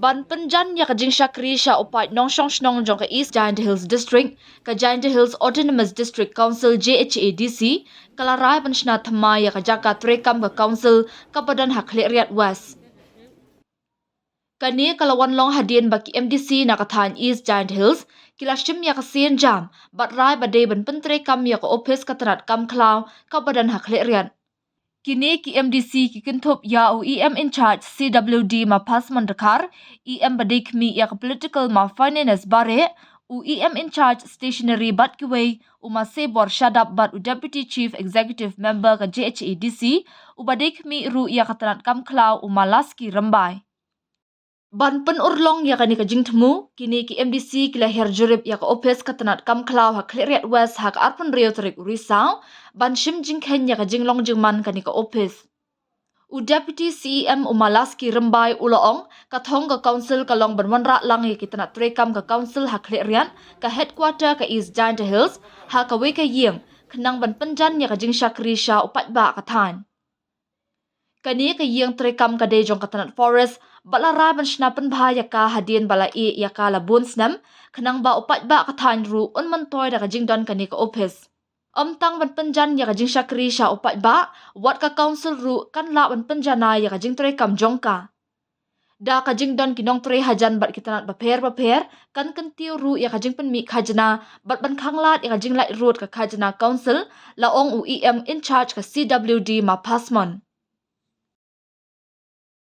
Ban pynjan ya ka jingshakri sha upai nongshong shnong jong ka East Giant Hills District, ka Giant Hills Autonomous District Council JHADC, kalarai ban shna thama ya ka jaka trekam ka council kapadan ha Khliehriat West. Kani kalawan long hadien baki MDC na kathan East Giant Hills, kilashim ya ka sien jam, bat rai badai ban pentrekam ya ka ophis katanat kam klaw kapadan ha Khliehriat. Kini ki MDC ki kintup ya EM in charge CWD ma pasman dekar, EM badik mi ya political ma finance bare, EM in charge stationary bat kiway, ma sebor shadap bat deputy chief executive member ka JHADC, badik mi ru ya katanat kam klaw ma laski rambai. Ban penurlong ya kani ka jingtemu, kini ki MDC Khliehriat jurip ya ka ophis katanat kam klaw ha Khliehriat West ha ka arpan rio tarik urisau, ban shim jingken ya ka jinglong jingman kani ka ophis. Deputy CEM umalaski rembai uloong, kathong ka council kalong banwanra lang ya kitanat trekam ka council ha Khliehriat, ka headquarter ka East Giant Hills, ha ka weka ying, kenang ban pynjan ya ka jingshakri sha paidbah kathan. Kani ka ying trekam ka dejong katanat forest, balara ban shna penbha ka hadien bala iaka labun snam, kenang ba paidbah kathan ru unmantoy da ka jingdon kani ka ophis. Tang ban pynjan ya ka jingshakri sha paidbah, wat ka council ru kan la ban pynjana ya ka jing trekam jongka. Da ka jingdon kinong tre hajan bat kitanat baper, kan kentiu ru ya ka jing penmi khajana, bat ban khanglat ya ka jing light road ka khajana council, laong EM in charge ka CWD ma pasmon.